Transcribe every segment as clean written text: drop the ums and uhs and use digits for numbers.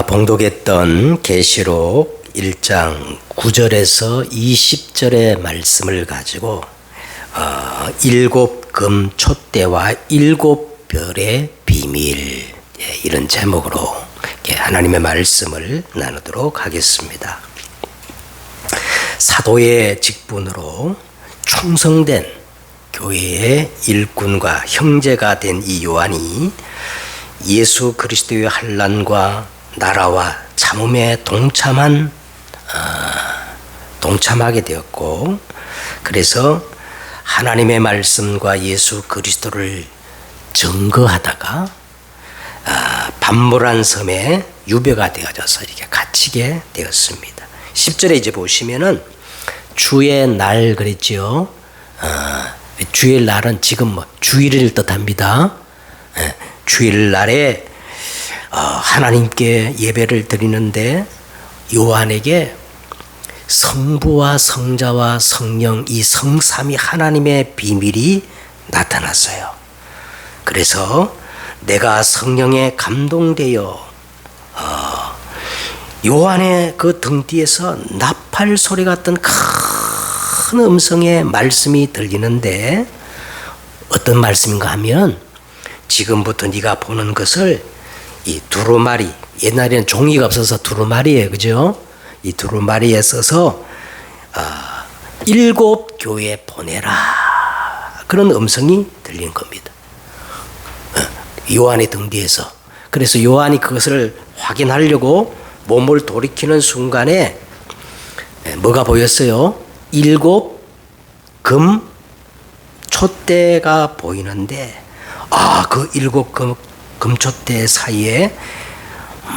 봉독했던 계시록 1장 9절에서 20절의 말씀을 가지고 일곱 금 촛대와 일곱 별의 비밀, 이런 제목으로 하나님의 말씀을 나누도록 하겠습니다. 사도의 직분으로 충성된 교회의 일꾼과 형제가 된 이 요한이 예수 그리스도의 환난과 나라와 참음에 동참하게 되었고, 그래서 하나님의 말씀과 예수 그리스도를 증거하다가 반모란 섬에 유배가 되어져서 이렇게 갇히게 되었습니다. 10절에 이제 보시면은 주의 날 그랬죠. 주의 날은 지금 주일을 뜻합니다. 주일날에 하나님께 예배를 드리는데 요한에게 성부와 성자와 성령, 이 성삼위 하나님의 비밀이 나타났어요. 그래서 내가 성령에 감동되어 요한의 그 등 뒤에서 나팔 소리 같은 큰 음성의 말씀이 들리는데, 어떤 말씀인가 하면 지금부터 네가 보는 것을 이 두루마리, 옛날에는 종이가 없어서 두루마리예요, 그죠? 이 두루마리에 써서 일곱 교회에 보내라, 그런 음성이 들린 겁니다. 요한의 등 뒤에서. 그래서 요한이 그것을 확인하려고 몸을 돌이키는 순간에 뭐가 보였어요? 일곱 금 촛대가 보이는데, 그 일곱 금촛대 사이에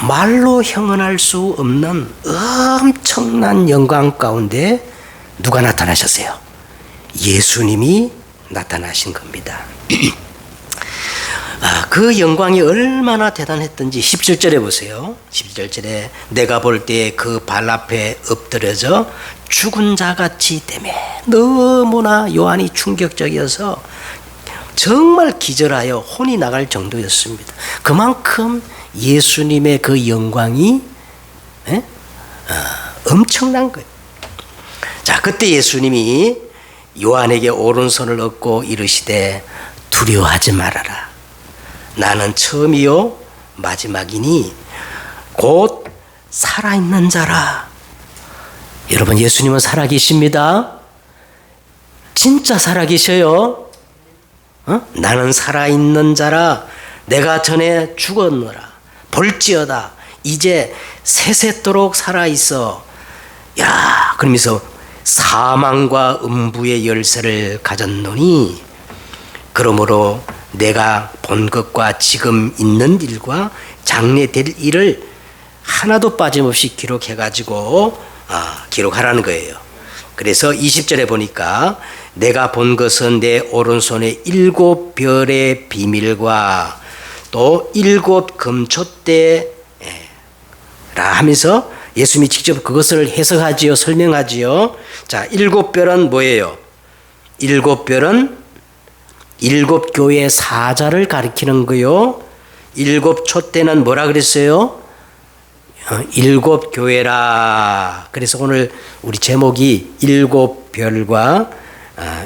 말로 형언할 수 없는 엄청난 영광 가운데 누가 나타나셨어요? 예수님이 나타나신 겁니다. 그 영광이 얼마나 대단했던지 17절에 보세요. 17절에 내가 볼 때 그 발 앞에 엎드려져 죽은 자같이 되매, 너무나 요한이 충격적이어서 정말 기절하여 혼이 나갈 정도였습니다. 그만큼 예수님의 그 영광이 엄청난 거예요. 자, 그때 예수님이 요한에게 오른손을 얹고 이르시되 두려워하지 말아라. 나는 처음이요 마지막이니 곧 살아있는 자라. 여러분, 예수님은 살아계십니다. 진짜 살아계셔요. 나는 살아있는 자라. 내가 전에 죽었노라. 볼지어다 이제 세세토록 살아있어. 그러면서 사망과 음부의 열쇠를 가졌노니, 그러므로 내가 본 것과 지금 있는 일과 장래 될 일을 하나도 빠짐없이 기록해가지고 기록하라는 거예요. 그래서 20절에 보니까 내가 본 것은 내 오른손에 일곱 별의 비밀과 또 일곱 금촛대라 하면서 예수님이 직접 그것을 해석하지요, 설명하지요. 자, 일곱 별은 뭐예요? 일곱 별은 일곱 교회의 사자를 가리키는 거요. 일곱 촛대는 뭐라 그랬어요? 일곱 교회라. 그래서 오늘 우리 제목이 일곱 별과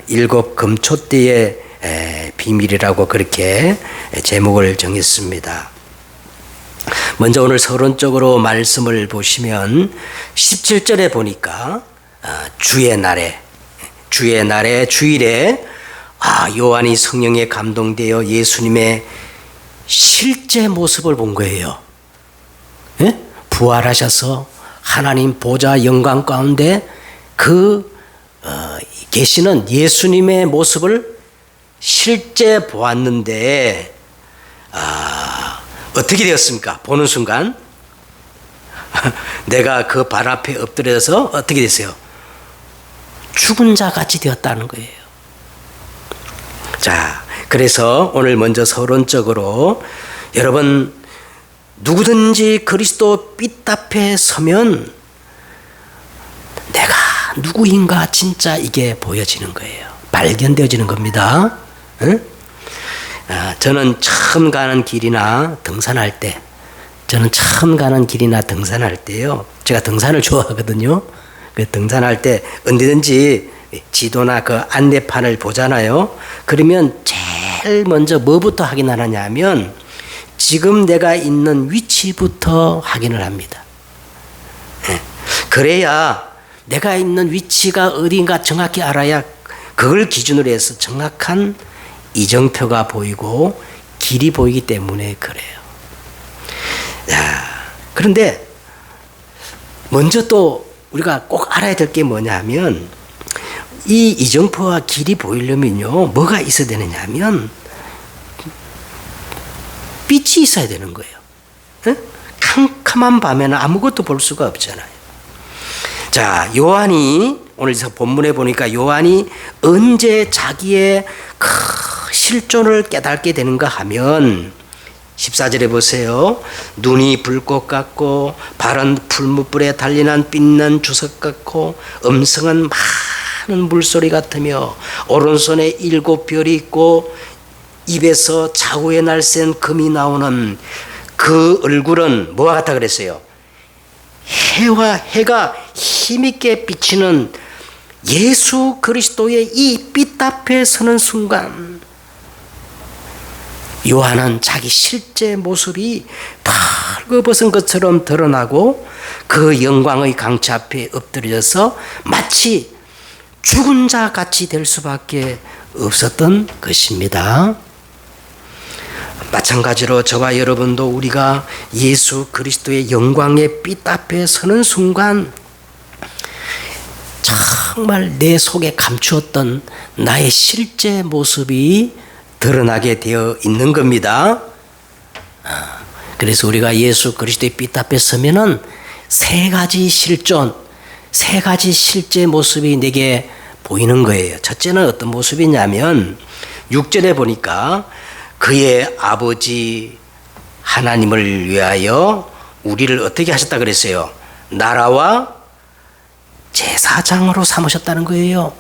일곱 금촛대의 비밀이라고 그렇게 제목을 정했습니다. 먼저 오늘 서론적으로 말씀을 보시면 17절에 보니까 주의 날에 주일에 요한이 성령에 감동되어 예수님의 실제 모습을 본 거예요. 부활하셔서 하나님 보좌 영광 가운데 계시는 예수님의 모습을 실제 보았는데, 어떻게 되었습니까? 보는 순간 내가 그 발 앞에 엎드려서 어떻게 됐어요? 죽은 자 같이 되었다는 거예요. 자, 그래서 오늘 먼저 서론적으로, 여러분, 누구든지 그리스도 빛 앞에 서면 내가 누구인가 진짜 이게 보여지는 거예요. 발견되어지는 겁니다. 저는 처음 가는 길이나 등산할 때 저는 처음 가는 길이나 등산할 때요. 제가 등산을 좋아하거든요. 그 등산할 때 언제든지 지도나 그 안내판을 보잖아요. 그러면 제일 먼저 뭐부터 확인하느냐 하면 지금 내가 있는 위치부터 확인을 합니다. 그래야 내가 있는 위치가 어딘가 정확히 알아야 그걸 기준으로 해서 정확한 이정표가 보이고 길이 보이기 때문에 그래요. 그런데 먼저 또 우리가 꼭 알아야 될 게 뭐냐 하면 이 이정표와 길이 보이려면요 뭐가 있어야 되느냐 하면 빛이 있어야 되는 거예요. 캄캄한 밤에는 아무것도 볼 수가 없잖아요. 자, 요한이 오늘 본문에 보니까 요한이 언제 자기의 그 실존을 깨닫게 되는가 하면 14절에 보세요. 눈이 불꽃 같고 발은 풀무불에 달리는 빛난 주석 같고 음성은 많은 물소리 같으며 오른손에 7별이 있고 입에서 좌우에 날쌘 금이 나오는 그 얼굴은 뭐와 같다 그랬어요? 해가 힘있게 비치는 예수 그리스도의 이 빛 앞에 서는 순간 요한은 자기 실제 모습이 벌거벗은 것처럼 드러나고 그 영광의 강치 앞에 엎드려서 마치 죽은 자 같이 될 수밖에 없었던 것입니다. 마찬가지로 저와 여러분도 우리가 예수 그리스도의 영광의 빛 앞에 서는 순간 정말 내 속에 감추었던 나의 실제 모습이 드러나게 되어 있는 겁니다. 그래서 우리가 예수 그리스도의 빛 앞에 서면은 세 가지 실존, 세 가지 실제 모습이 내게 보이는 거예요. 첫째는 어떤 모습이냐면 6절에 보니까 그의 아버지 하나님을 위하여 우리를 어떻게 하셨다 그랬어요? 나라와 제사장으로 삼으셨다는 거예요.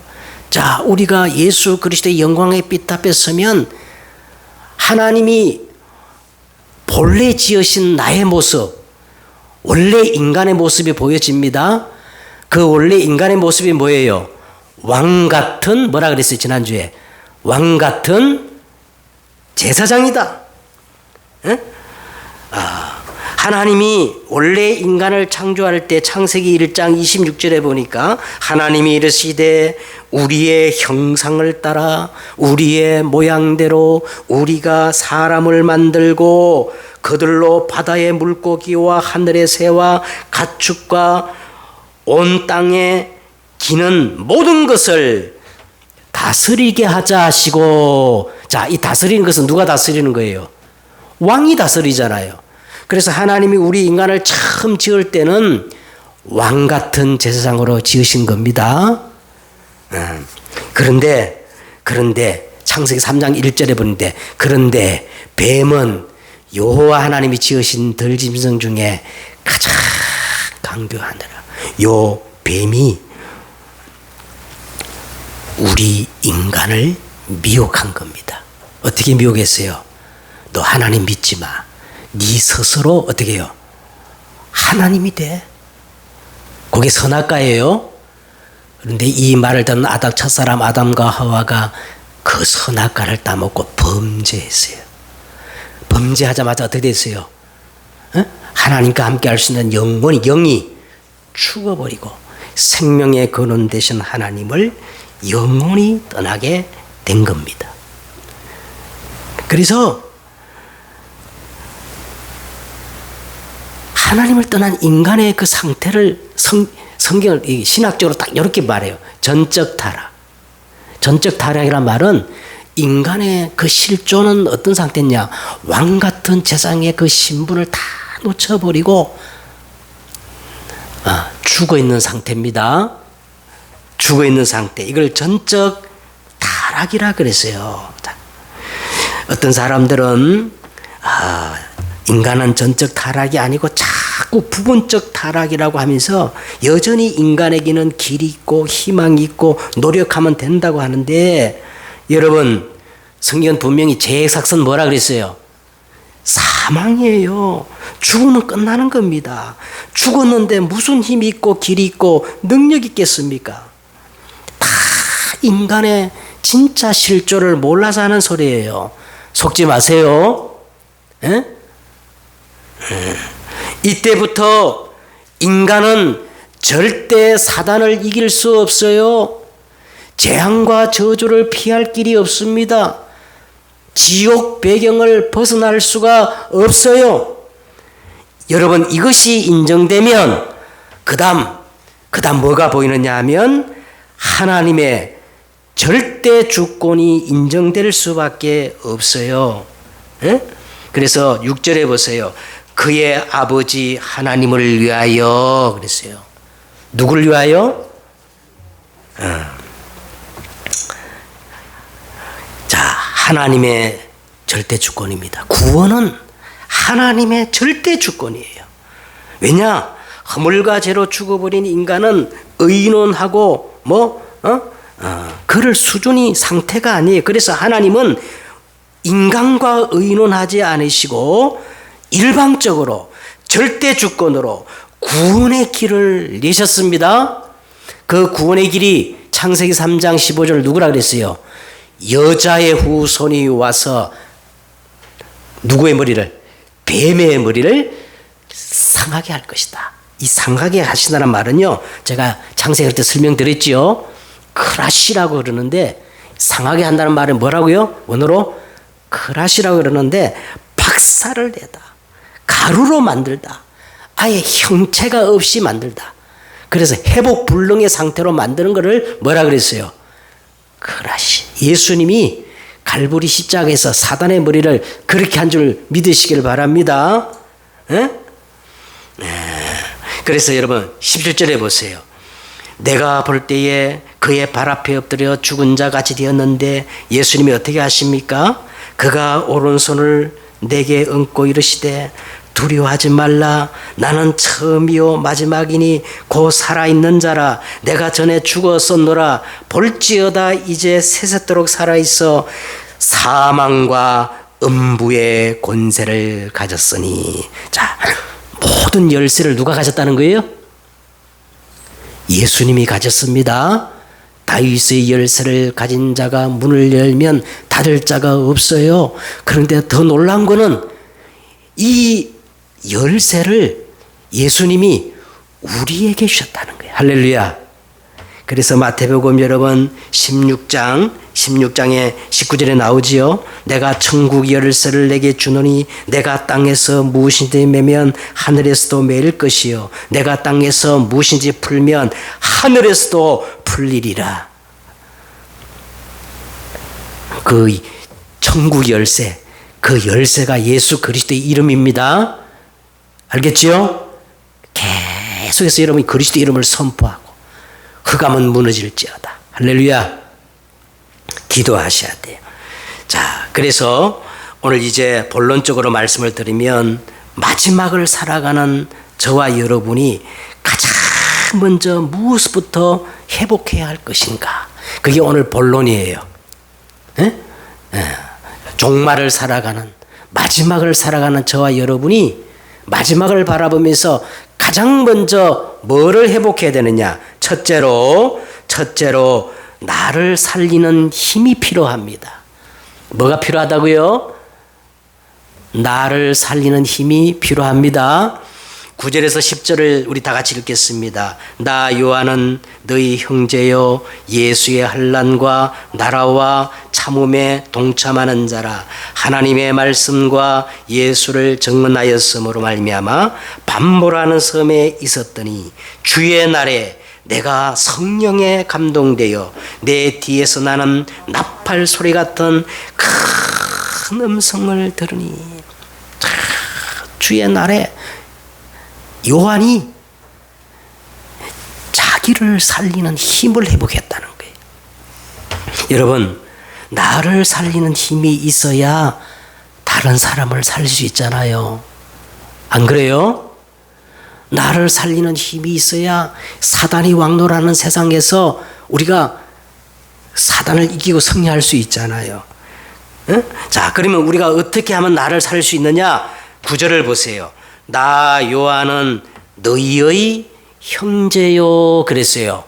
자, 우리가 예수 그리스도의 영광의 빛 앞에 서면 하나님이 본래 지으신 나의 모습, 원래 인간의 모습이 보여집니다. 그 원래 인간의 모습이 뭐예요? 왕 같은, 뭐라 그랬어요 지난주에? 왕 같은 제사장이다. 하나님이 원래 인간을 창조할 때 창세기 1장 26절에 보니까 하나님이 이르시되 우리의 형상을 따라 우리의 모양대로 우리가 사람을 만들고 그들로 바다의 물고기와 하늘의 새와 가축과 온 땅에 기는 모든 것을 다스리게 하자 하시고, 자, 이 다스리는 것은 누가 다스리는 거예요? 왕이 다스리잖아요. 그래서 하나님이 우리 인간을 처음 지을 때는 왕 같은 제사장으로 지으신 겁니다. 그런데 창세기 3장 1절에 보는데 그런데 뱀은 여호와 하나님이 지으신 들짐승 중에 가장 강교하더라. 요 뱀이 우리 인간을 미혹한 겁니다. 어떻게 미혹했어요? 너 하나님 믿지 마. 네 스스로 어떻게 해요? 하나님이 돼. 그게 선악과예요. 그런데 이 말을 듣는 첫사람 아담과 하와가 그 선악과를 따먹고 범죄했어요. 범죄하자마자 어떻게 됐어요? 하나님과 함께 할 수 있는 영이 죽어버리고 생명의 근원 되신 하나님을 영원히 떠나게 된 겁니다. 그래서 하나님을 떠난 인간의 그 상태를 성경을 신학적으로 딱 이렇게 말해요. 전적 타락. 전적 타락이란 말은 인간의 그 실존은 어떤 상태냐? 왕 같은 제사장의 그 신분을 다 놓쳐버리고 죽어 있는 상태입니다. 죽어 있는 상태. 이걸 전적 타락이라 그랬어요. 어떤 사람들은 인간은 전적 타락이 아니고 자꾸 부분적 타락이라고 하면서 여전히 인간에게는 길이 있고 희망이 있고 노력하면 된다고 하는데, 여러분 성경은 분명히 죄의 삭은 뭐라 그랬어요? 사망이에요. 죽으면 끝나는 겁니다. 죽었는데 무슨 힘이 있고 길이 있고 능력이 있겠습니까? 다 인간의 진짜 실존을 몰라서 하는 소리예요. 속지 마세요. 에? 이때부터 인간은 절대 사단을 이길 수 없어요. 재앙과 저주를 피할 길이 없습니다. 지옥 배경을 벗어날 수가 없어요. 여러분, 이것이 인정되면 그 다음 뭐가 보이느냐 하면 하나님의 절대 주권이 인정될 수밖에 없어요. 에? 그래서 6절에 보세요. 그의 아버지 하나님을 위하여 그랬어요. 누구를 위하여? 자, 하나님의 절대 주권입니다. 구원은 하나님의 절대 주권이에요. 왜냐? 허물과 죄로 죽어버린 인간은 의논하고 그럴 수준이 상태가 아니에요. 그래서 하나님은 인간과 의논하지 않으시고 일방적으로 절대 주권으로 구원의 길을 내셨습니다. 그 구원의 길이 창세기 3장 15절 누구라 그랬어요? 여자의 후손이 와서 누구의 머리를? 뱀의 머리를 상하게 할 것이다. 이 상하게 하신다는 말은요, 제가 창세기 때 설명드렸지요. 크라시라고 그러는데, 상하게 한다는 말은 뭐라고요? 원어로 크라시라고 그러는데, 박살을 내다, 가루로 만들다, 아예 형체가 없이 만들다. 그래서 회복 불능의 상태로 만드는 것을 뭐라 그랬어요? 크라시. 예수님이 갈보리 십자가에서 사단의 머리를 그렇게 한 줄 믿으시길 바랍니다. 에? 그래서 여러분 17절에 보세요. 내가 볼 때에 그의 발 앞에 엎드려 죽은 자 같이 되었는데 예수님이 어떻게 하십니까? 그가 오른손을 내게 얹고 이르시되 두려워하지 말라. 나는 처음이요 마지막이니 곧 살아있는 자라. 내가 전에 죽었었노라. 볼지어다 이제 세세토록 살아있어 사망과 음부의 권세를 가졌으니. 자, 모든 열쇠를 누가 가졌다는 거예요? 예수님이 가졌습니다. 다윗의 열쇠를 가진 자가 문을 열면 닫을 자가 없어요. 그런데 더 놀라운 거는 이 열쇠를 예수님이 우리에게 주셨다는 거예요. 할렐루야. 그래서 마태복음 여러분 16장에 19절에 나오지요. 내가 천국 열쇠를 내게 주노니 내가 땅에서 무엇인지 매면 하늘에서도 매일 것이요 내가 땅에서 무엇인지 풀면 하늘에서도 풀리리라. 그 천국 열쇠, 그 열쇠가 예수 그리스도의 이름입니다. 알겠지요? 계속해서 여러분이 그리스도 이름을 선포하고 흑암은 무너질지어다. 할렐루야. 기도하셔야 돼요. 자, 그래서 오늘 이제 본론적으로 말씀을 드리면 마지막을 살아가는 저와 여러분이 가장 먼저 무엇부터 회복해야 할 것인가? 그게 오늘 본론이에요. 종말을 살아가는, 마지막을 살아가는 저와 여러분이 마지막을 바라보면서 가장 먼저 뭐를 회복해야 되느냐? 첫째로 나를 살리는 힘이 필요합니다. 뭐가 필요하다고요? 나를 살리는 힘이 필요합니다. 9절에서 10절을 우리 다 같이 읽겠습니다. 나 요한은 너희 형제요 예수의 환난과 나라와 참음에 동참하는 자라. 하나님의 말씀과 예수를 증언하였으므로 말미암아 반모라는 섬에 있었더니 주의 날에 내가 성령에 감동되어 내 뒤에서 나는 나팔 소리 같은 큰 음성을 들으니. 주의 날에 요한이 자기를 살리는 힘을 회복했다는 거예요. 여러분, 나를 살리는 힘이 있어야 다른 사람을 살릴 수 있잖아요. 안 그래요? 나를 살리는 힘이 있어야 사단이 왕노라는 세상에서 우리가 사단을 이기고 승리할 수 있잖아요. 자, 그러면 우리가 어떻게 하면 나를 살릴 수 있느냐? 9절을 보세요. 나 요한은 너희의 형제요 그랬어요.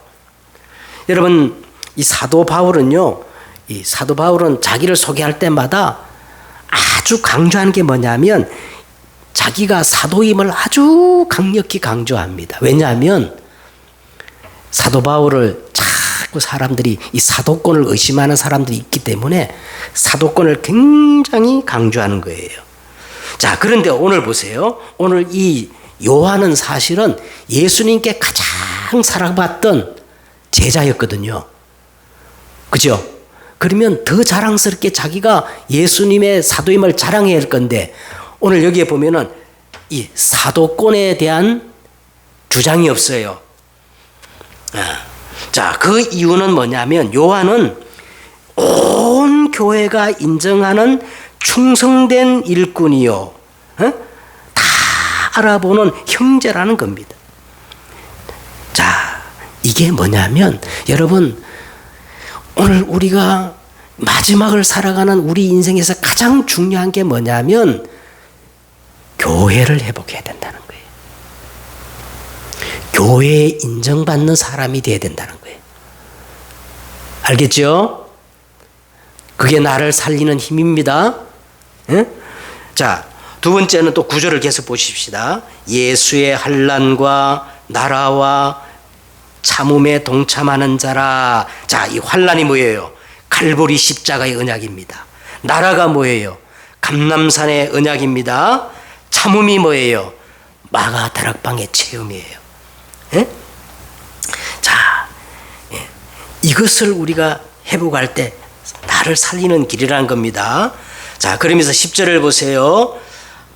여러분 이 사도 바울은요, 이 사도 바울은 자기를 소개할 때마다 아주 강조하는 게 뭐냐면 자기가 사도임을 아주 강력히 강조합니다. 왜냐하면 사도 바울을 자꾸 사람들이 이 사도권을 의심하는 사람들이 있기 때문에 사도권을 굉장히 강조하는 거예요. 자, 그런데 오늘 보세요. 오늘 이 요한은 사실은 예수님께 가장 사랑받던 제자였거든요. 그죠? 그러면 더 자랑스럽게 자기가 예수님의 사도임을 자랑해야 할 건데 오늘 여기에 보면은 이 사도권에 대한 주장이 없어요. 자, 그 이유는 뭐냐면 요한은 온 교회가 인정하는 충성된 일꾼이요, 다 알아보는 형제라는 겁니다. 자, 이게 뭐냐면 여러분 오늘 우리가 마지막을 살아가는 우리 인생에서 가장 중요한 게 뭐냐면 교회를 회복해야 된다는 거예요. 교회에 인정받는 사람이 돼야 된다는 거예요. 알겠죠? 그게 나를 살리는 힘입니다. 자, 두 번째는 또 구절을 계속 보십시다. 예수의 환난과 나라와 참음에 동참하는 자라. 자, 이 환난이 뭐예요? 갈보리 십자가의 언약입니다. 나라가 뭐예요? 감람산의 언약입니다. 참음이 뭐예요? 마가 다락방의 체험이에요. 자, 이것을 우리가 회복할 때 나를 살리는 길이라는 겁니다. 자, 그러면서 10절을 보세요.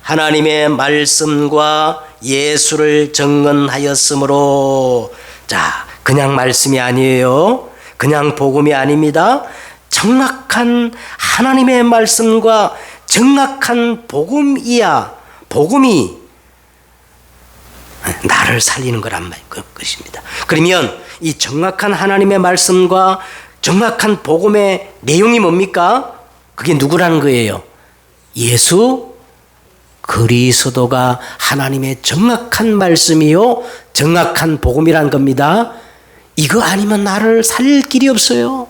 하나님의 말씀과 예수를 증언하였으므로. 자, 그냥 말씀이 아니에요. 그냥 복음이 아닙니다. 정확한 하나님의 말씀과 정확한 복음이야. 복음이 나를 살리는 거란 것입니다. 그러면 이 정확한 하나님의 말씀과 정확한 복음의 내용이 뭡니까? 그게 누구라는 거예요? 예수 그리스도가 하나님의 정확한 말씀이요 정확한 복음이란 겁니다. 이거 아니면 나를 살릴 길이 없어요.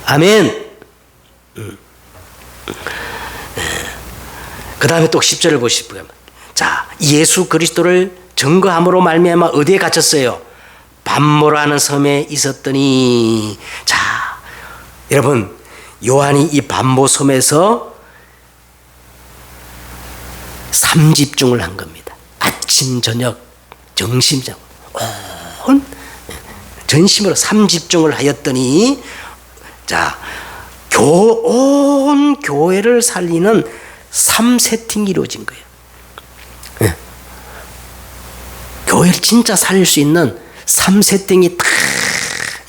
아멘. 그 다음에 또 10절을 보시고요. 자, 예수 그리스도를 증거함으로 말미암아 어디에 갇혔어요? 밤모라는 섬에 있었더니. 자, 여러분 요한이 이 밤모 섬에서 3집중을 한 겁니다. 아침 저녁 정심적 온 전심으로 3집중을 하였더니 자, 온 교회를 살리는 3세팅이 이루어진 거예요. 교회를 진짜 살릴 수 있는 3세팅이 딱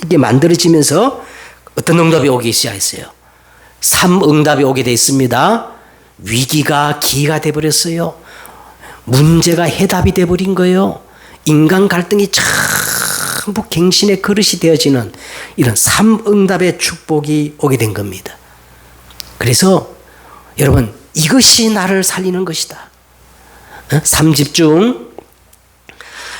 이게 만들어지면서 어떤 응답이 오기 시작했어요. 3응답이 오게 돼 있습니다. 위기가 기회가 돼버렸어요. 문제가 해답이 돼버린 거예요. 인간 갈등이 전부 갱신의 그릇이 되어지는 이런 3응답의 축복이 오게 된 겁니다. 그래서 여러분 이것이 나를 살리는 것이다. 3집중.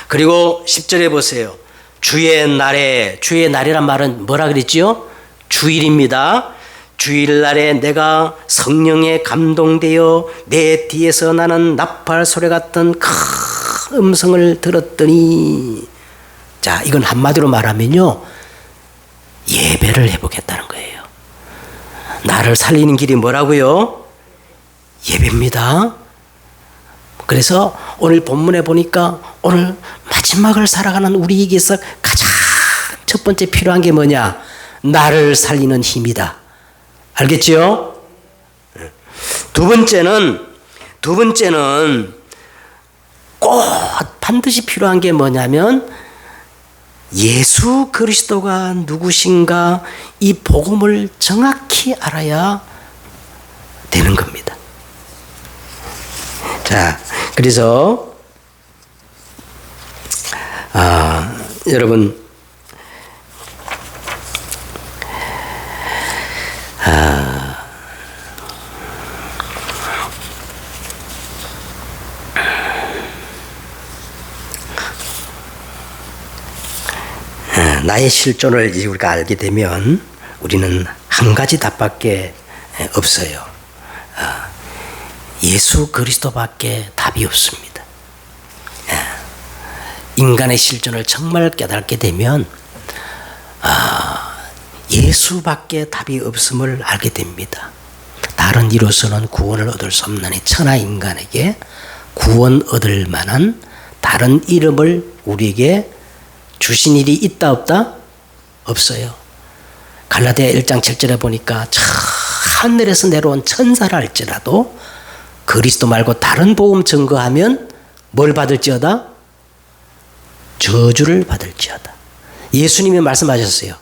그리고 10절에 보세요. 주의 날이란 말은 뭐라 그랬지요? 주일입니다. 주일날에 내가 성령에 감동되어 내 뒤에서 나는 나팔 소리 같은 큰 음성을 들었더니. 자, 이건 한마디로 말하면요 예배를 회복했다는 거예요. 나를 살리는 길이 뭐라고요? 예배입니다. 그래서 오늘 본문에 보니까 오늘 마지막을 살아가는 우리에게서 가장 첫 번째 필요한 게 뭐냐? 나를 살리는 힘이다. 알겠죠? 두 번째는 꼭 반드시 필요한 게 뭐냐면 예수 그리스도가 누구신가 이 복음을 정확히 알아야 되는 겁니다. 자, 그래서 여러분 나의 실존을 이제 우리가 알게 되면 우리는 한 가지 답밖에 없어요. 예수 그리스도밖에 답이 없습니다. 인간의 실존을 정말 깨닫게 되면 예수밖에 답이 없음을 알게 됩니다. 다른 이로서는 구원을 얻을 수 없나니 천하 인간에게 구원 얻을 만한 다른 이름을 우리에게 주신 일이 있다 없다? 없어요. 갈라디아 1장 7절에 보니까 하늘에서 내려온 천사라 할지라도 그리스도 말고 다른 복음 증거하면 뭘 받을지어다? 저주를 받을지어다. 예수님이 말씀하셨어요.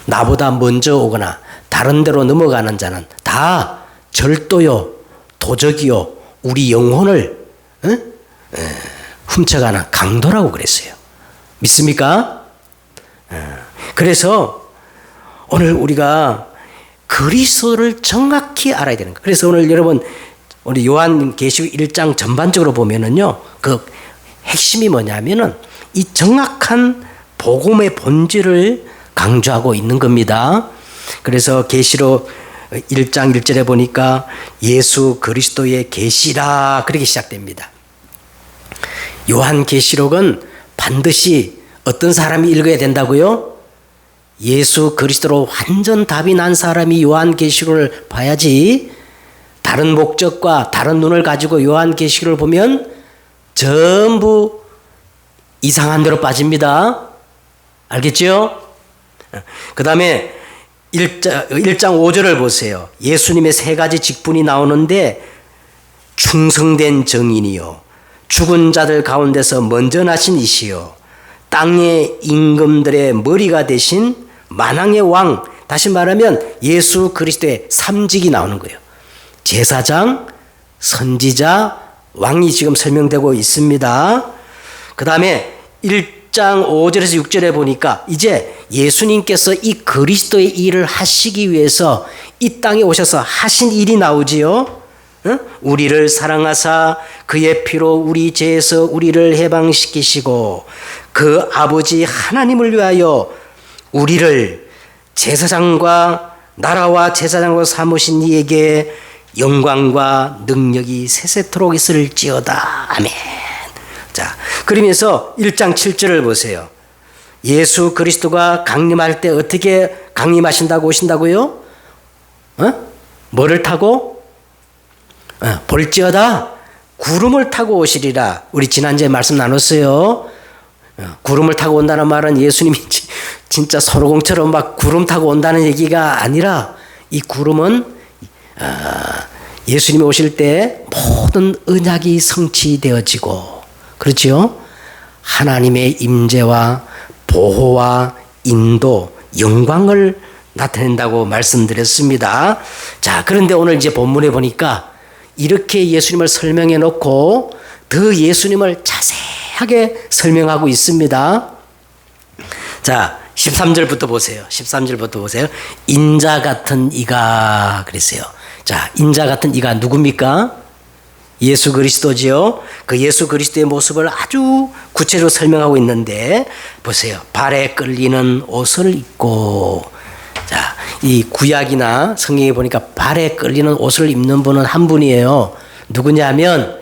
나보다 먼저 오거나 다른 데로 넘어가는 자는 다 절도요, 도적이요, 우리 영혼을 훔쳐가는 강도라고 그랬어요. 믿습니까? 그래서 오늘 우리가 그리스도를 정확히 알아야 되는 거예요. 그래서 오늘 여러분 우리 요한계시록 1장 전반적으로 보면은요, 그 핵심이 뭐냐면은 이 정확한 복음의 본질을 강조하고 있는 겁니다. 그래서 계시록 1장 1절에 보니까 예수 그리스도의 계시라 그렇게 시작됩니다. 요한계시록은 반드시 어떤 사람이 읽어야 된다고요? 예수 그리스도로 완전 답이 난 사람이 요한계시록을 봐야지, 다른 목적과 다른 눈을 가지고 요한계시록을 보면 전부 이상한 데로 빠집니다. 알겠죠? 그 다음에 1장 5절을 보세요. 예수님의 세 가지 직분이 나오는데 충성된 정인이요, 죽은 자들 가운데서 먼저 나신 이시요, 땅의 임금들의 머리가 되신 만왕의 왕, 다시 말하면 예수 그리스도의 삼직이 나오는 거예요. 제사장, 선지자, 왕이 지금 설명되고 있습니다. 그 다음에 1장 5절에서 6절에 보니까 이제 예수님께서 이 그리스도의 일을 하시기 위해서 이 땅에 오셔서 하신 일이 나오지요. 우리를 사랑하사 그의 피로 우리 죄에서 우리를 해방시키시고 그 아버지 하나님을 위하여 우리를 제사장과 나라와 제사장으로 삼으신 이에게 영광과 능력이 세세토록 있을지어다. 아멘. 자, 그러면서 1장 7절을 보세요. 예수 그리스도가 강림할 때 어떻게 강림하신다고 오신다고요? 뭐를 타고? 볼지어다 구름을 타고 오시리라. 우리 지난주에 말씀 나눴어요. 구름을 타고 온다는 말은 예수님이 진짜 소로공처럼 막 구름 타고 온다는 얘기가 아니라, 이 구름은 예수님이 오실 때 모든 언약이 성취되어지고, 그렇죠? 하나님의 임재와 보호와 인도, 영광을 나타낸다고 말씀드렸습니다. 자, 그런데 오늘 이제 본문에 보니까 이렇게 예수님을 설명해 놓고 더 예수님을 자세하게 설명하고 있습니다. 자, 13절부터 보세요. 13절부터 보세요. 인자 같은 이가 그랬어요. 자, 인자 같은 이가 누굽니까? 예수 그리스도지요. 그 예수 그리스도의 모습을 아주 구체적으로 설명하고 있는데 보세요. 발에 끌리는 옷을 입고, 자, 이 구약이나 성경에 보니까 발에 끌리는 옷을 입는 분은 한 분이에요. 누구냐면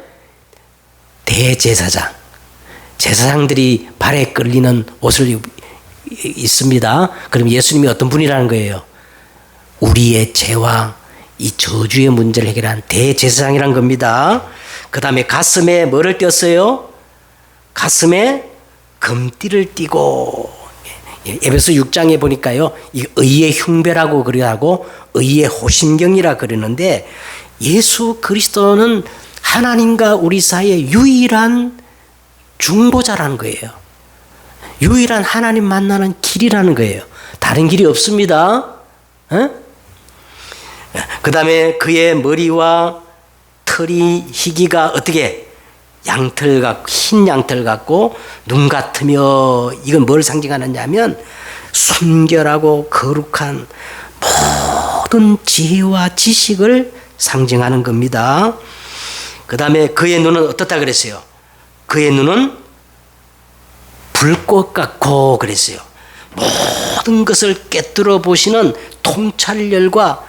대제사장. 제사장들이 발에 끌리는 옷을 입습니다. 그럼 예수님이 어떤 분이라는 거예요? 우리의 죄와 이 저주의 문제를 해결한 대제사장이란 겁니다. 그 다음에 가슴에 뭐를 띄었어요? 가슴에 금띠를 띠고, 에베소 6장에 보니까요, 이 의의 흉배라고 그러고 의의 호심경이라 그러는데, 예수 그리스도는 하나님과 우리 사이의 유일한 중보자라는 거예요. 유일한 하나님 만나는 길이라는 거예요. 다른 길이 없습니다. 그 다음에 그의 머리와 털이 희기가 어떻게? 양털 같고, 흰 양털 같고 눈 같으며, 이건 뭘 상징하느냐면 순결하고 거룩한 모든 지혜와 지식을 상징하는 겁니다. 그 다음에 그의 눈은 어떻다 그랬어요? 그의 눈은 불꽃 같고 그랬어요. 모든 것을 꿰뚫어 보시는 통찰력과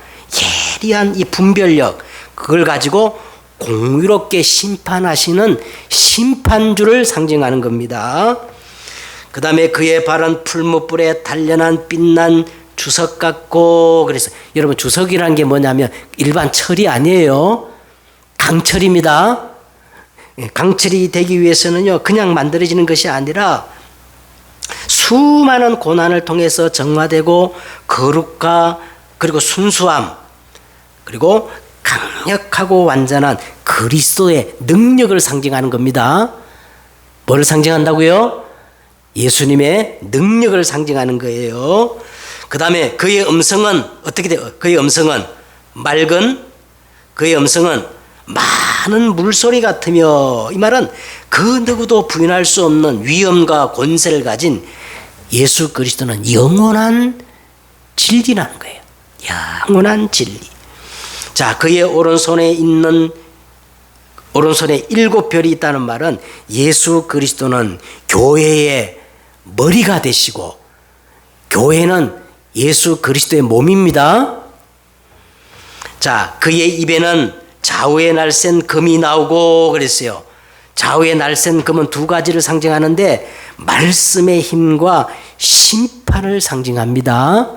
예리한 이 분별력, 그걸 가지고 공의롭게 심판하시는 심판주를 상징하는 겁니다. 그 다음에 그의 발은 풀무불에 단련한 빛난 주석 같고, 그래서 여러분 주석이라는 게 뭐냐면 일반 철이 아니에요. 강철입니다. 강철이 되기 위해서는요, 그냥 만들어지는 것이 아니라 수많은 고난을 통해서 정화되고 거룩과 그리고 순수함, 그리고 강력하고 완전한 그리스도의 능력을 상징하는 겁니다. 뭐를 상징한다고요? 예수님의 능력을 상징하는 거예요. 그 다음에 그의 음성은 어떻게 돼요? 그의 음성은 맑은, 그의 음성은 많은 물소리 같으며, 이 말은 그 누구도 부인할 수 없는 위엄과 권세를 가진 예수 그리스도는 영원한 진리라는 거예요. 영원한 진리. 자, 그의 오른손에 7별이 있다는 말은 예수 그리스도는 교회의 머리가 되시고, 교회는 예수 그리스도의 몸입니다. 자, 그의 입에는 좌우에 날쌘 금이 나오고 그랬어요. 좌우에 날쌘 금은 두 가지를 상징하는데 말씀의 힘과 심판을 상징합니다.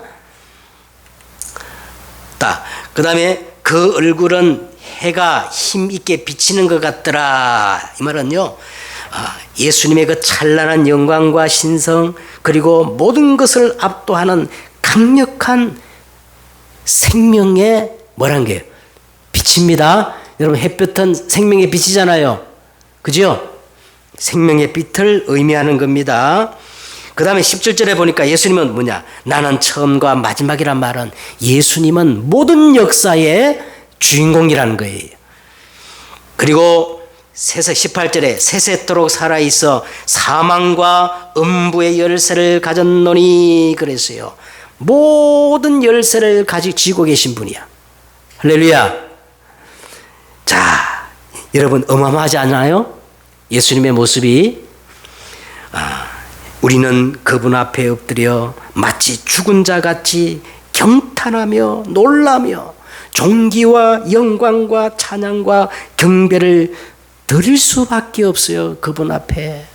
그 다음에 그 얼굴은 해가 힘있게 비치는 것 같더라. 이 말은요, 예수님의 그 찬란한 영광과 신성, 그리고 모든 것을 압도하는 강력한 생명의 뭐란 게요? 빛입니다. 여러분 햇볕은 생명의 빛이잖아요. 그죠? 생명의 빛을 의미하는 겁니다. 그 다음에 17절에 보니까 예수님은 뭐냐? 나는 처음과 마지막이란 말은 예수님은 모든 역사의 주인공이라는 거예요. 그리고 18절에 세세토록 살아있어 사망과 음부의 열쇠를 가졌노니 그랬어요. 모든 열쇠를 쥐고 계신 분이야. 할렐루야. 자, 여러분 어마어마하지 않나요? 예수님의 모습이. 우리는 그분 앞에 엎드려 마치 죽은 자 같이 경탄하며 놀라며 존귀와 영광과 찬양과 경배를 드릴 수밖에 없어요. 그분 앞에.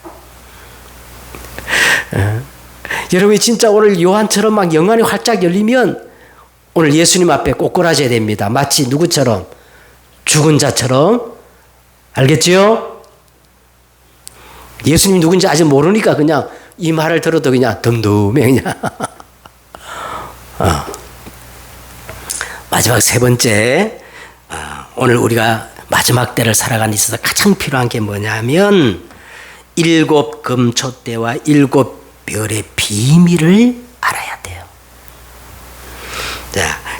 여러분이 진짜 오늘 요한처럼 막 영안이 활짝 열리면 오늘 예수님 앞에 꼬꾸라져야 됩니다. 마치 누구처럼? 죽은 자처럼. 알겠지요? 예수님 누군지 아직 모르니까 그냥 이 말을 들어도 그냥 덤덤해 그냥. 마지막 세 번째, 오늘 우리가 마지막 때를 살아가는 데 있어서 가장 필요한 게 뭐냐면 7 금촛대와 7 별의 비밀을 알아야 돼요.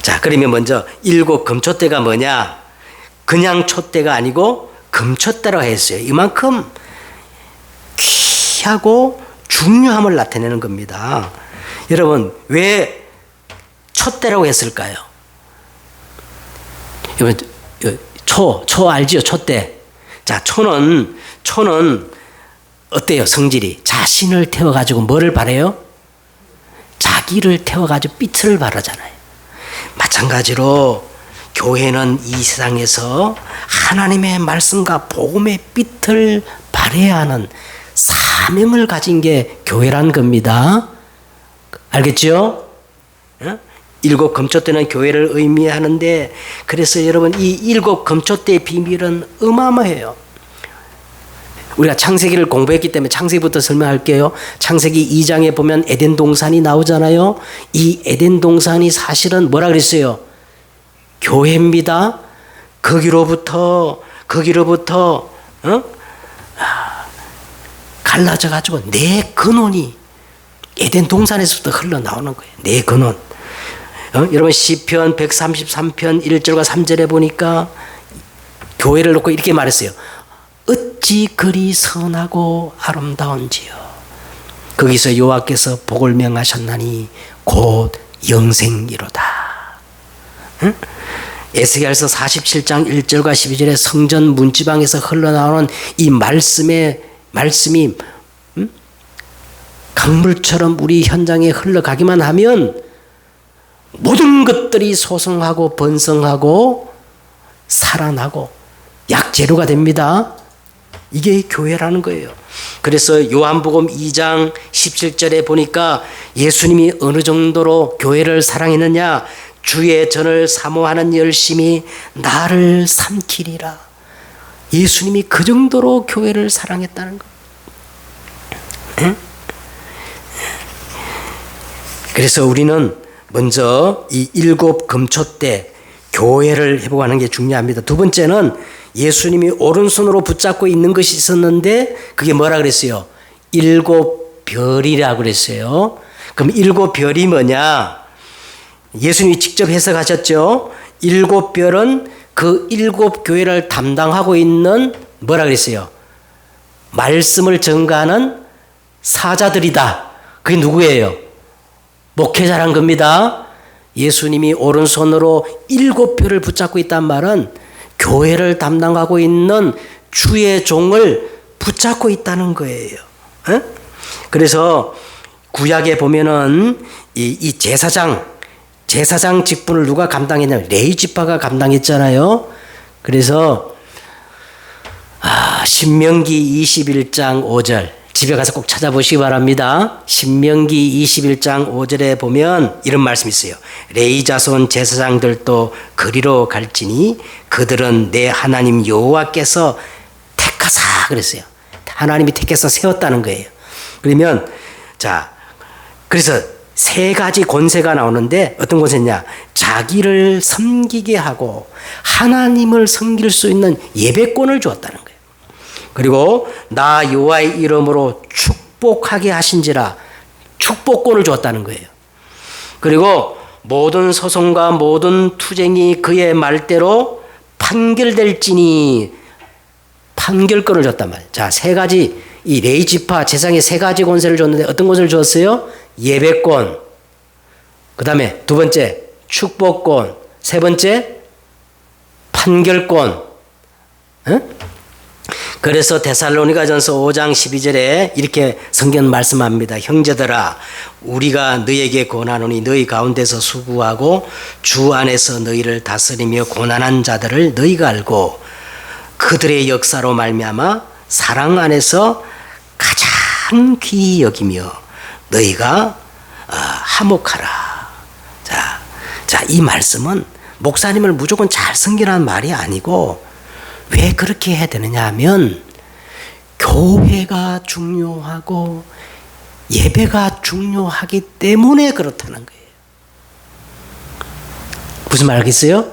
자, 그러면 먼저 7 금촛대가 뭐냐? 그냥 촛대가 아니고 금촛대라고 했어요. 이만큼 귀하고 중요함을 나타내는 겁니다. 여러분 왜 촛대라고 했을까요? 여러분 초 알지요? 촛대. 자, 초는 어때요? 성질이 자신을 태워가지고 뭐를 바래요? 자기를 태워가지고 빛을 발하잖아요. 마찬가지로 교회는 이 세상에서 하나님의 말씀과 복음의 빛을 발해야 하는 사명을 가진 게 교회란 겁니다. 알겠죠? 7 금촛대는 교회를 의미하는데, 그래서 여러분 이 7 금촛대의 비밀은 어마어마해요. 우리가 창세기를 공부했기 때문에 창세기부터 설명할게요. 창세기 2장에 보면 에덴 동산이 나오잖아요. 이 에덴 동산이 사실은 뭐라 그랬어요? 교회입니다. 거기로부터 갈라져 가지고 내 근원이 에덴 동산에서부터 흘러나오는 거예요. 내 근원. 여러분 시편 133편 1절과 3절에 보니까 교회를 놓고 이렇게 말했어요. 어찌 그리 선하고 아름다운지요. 거기서 여호와께서 복을 명하셨나니 곧 영생이로다. 응? 에스겔서 47장 1절과 12절에 성전 문지방에서 흘러나오는 이 말씀이 강물처럼 우리 현장에 흘러가기만 하면 모든 것들이 소성하고 번성하고 살아나고 약재료가 됩니다. 이게 교회라는 거예요. 그래서 요한복음 2장 17절에 보니까 예수님이 어느 정도로 교회를 사랑했느냐, 주의 전을 사모하는 열심이 나를 삼키리라. 예수님이 그 정도로 교회를 사랑했다는 거. 응? 그래서 우리는 먼저 이 7 금초 때 교회를 회복하는 게 중요합니다. 두 번째는 예수님이 오른손으로 붙잡고 있는 것이 있었는데 그게 뭐라 그랬어요? 7 별이라고 그랬어요. 그럼 7 별이 뭐냐? 예수님이 직접 해석하셨죠. 7 별은 그 7 교회를 담당하고 있는 뭐라 그랬어요? 말씀을 전가하는 사자들이다. 그게 누구예요? 목회자란 겁니다. 예수님이 오른손으로 7 별을 붙잡고 있단 말은 교회를 담당하고 있는 주의 종을 붙잡고 있다는 거예요. 에? 그래서 구약에 보면은 이 제사장 직분을 누가 감당했냐면 레위 지파가 감당했잖아요. 그래서 신명기 21장 5절 집에 가서 꼭 찾아보시기 바랍니다. 신명기 21장 5절에 보면 이런 말씀이 있어요. 레위 자손 제사장들도 그리로 갈지니 그들은 내 하나님 여호와께서 택하사 그랬어요. 하나님이 택해서 세웠다는 거예요. 그러면 그래서 3가지 권세가 나오는데 어떤 권세냐? 자기를 섬기게 하고 하나님을 섬길 수 있는 예배권을 주었다는 거예요. 그리고 나 여호와의 이름으로 축복하게 하신지라 축복권을 주었다는 거예요. 그리고 모든 소송과 모든 투쟁이 그의 말대로 판결될지니 판결권을 줬단 말이에요. 3가지 이 레위 지파 제사장의 3가지 권세를 줬는데 어떤 권세를 줬어요? 예배권, 그 다음에 2번째 축복권, 3번째 판결권. 응? 그래서 데살로니가전서 5장 12절에 이렇게 성경 말씀합니다. 형제들아 우리가 너에게 권하노니 너희 가운데서 수고하고 주 안에서 너희를 다스리며 고난한 자들을 너희가 알고 그들의 역사로 말미암아 사랑 안에서 가장 귀히 여기며 너희가 화목하라. 이 말씀은 목사님을 무조건 잘 섬기라는 말이 아니고 왜 그렇게 해야 되느냐 하면 교회가 중요하고 예배가 중요하기 때문에 그렇다는 거예요. 무슨 말 알겠어요?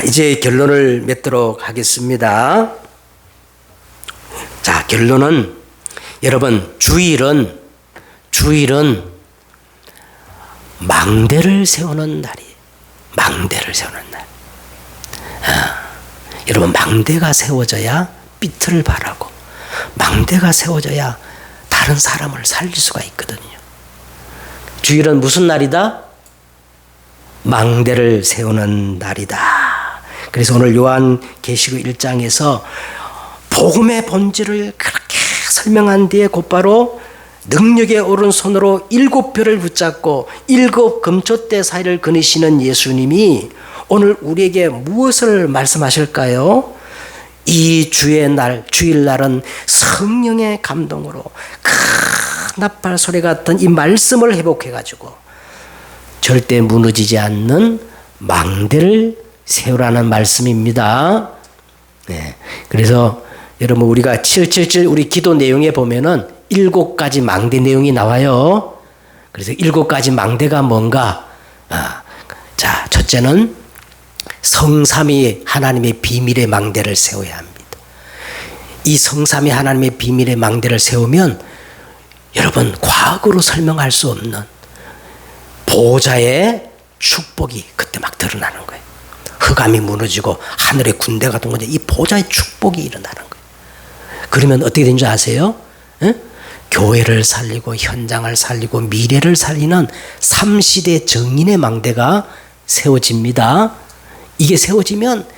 이제 결론을 맺도록 하겠습니다. 결론은 여러분 주일은 망대를 세우는 날이에요. 망대를 세우는 날. 여러분 망대가 세워져야 빛을 발하고 망대가 세워져야 다른 사람을 살릴 수가 있거든요. 주일은 무슨 날이다? 망대를 세우는 날이다. 그래서 오늘 요한계시록 1장에서 복음의 본질을 그렇게 설명한 뒤에 곧바로 능력의 오른손으로 7 별을 붙잡고 7 금초대 사이를 거니시는 예수님이 오늘 우리에게 무엇을 말씀하실까요? 이 주일날은 성령의 감동으로 큰 나팔 소리 같은 이 말씀을 회복해가지고 절대 무너지지 않는 망대를 세우라는 말씀입니다. 네. 그래서 여러분 우리가 777 우리 기도 내용에 보면은 7가지 망대 내용이 나와요. 그래서 7가지 망대가 뭔가? 첫째는 성삼위 하나님의 비밀의 망대를 세워야 합니다. 이 성삼위 하나님의 비밀의 망대를 세우면 여러분 과거로 설명할 수 없는 보호자의 축복이 그때 막 드러나는 거예요. 흑암이 무너지고 하늘의 군대가 동거져 이 보호자의 축복이 일어나는 거예요. 그러면 어떻게 되는지 아세요? 에? 교회를 살리고 현장을 살리고 미래를 살리는 3시대 정인의 망대가 세워집니다. 이게 세워지면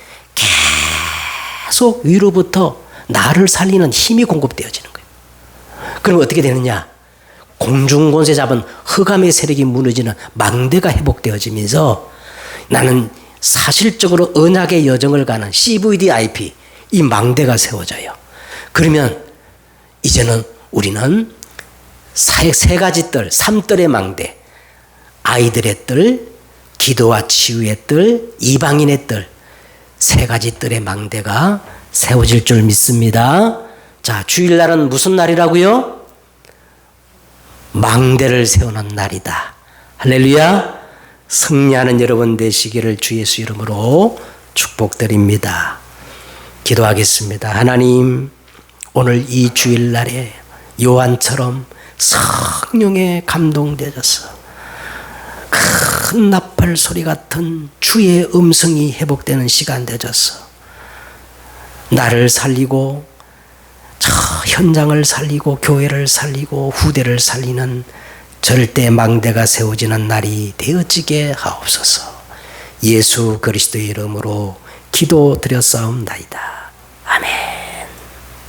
계속 위로부터 나를 살리는 힘이 공급되어지는 거예요. 그럼 어떻게 되느냐? 공중권세 잡은 흑암의 세력이 무너지는 망대가 회복되어지면서 나는 사실적으로 언약의 여정을 가는 CVDIP, 이 망대가 세워져요. 그러면 이제는 우리는 세 가지 뜰, 3뜰의 망대, 아이들의 뜰, 기도와 치유의 뜰, 이방인의 뜰, 세 가지 뜰의 망대가 세워질 줄 믿습니다. 자, 주일날은 무슨 날이라고요? 망대를 세우는 날이다. 할렐루야. 승리하는 여러분 되시기를 주 예수 이름으로 축복드립니다. 기도하겠습니다. 하나님, 오늘 이 주일날에 요한처럼 성령에 감동되어서 큰 나팔 소리 같은 주의 음성이 회복되는 시간 되어서 나를 살리고 저 현장을 살리고 교회를 살리고 후대를 살리는 절대 망대가 세워지는 날이 되어지게 하옵소서. 예수 그리스도의 이름으로 기도드렸사옵나이다.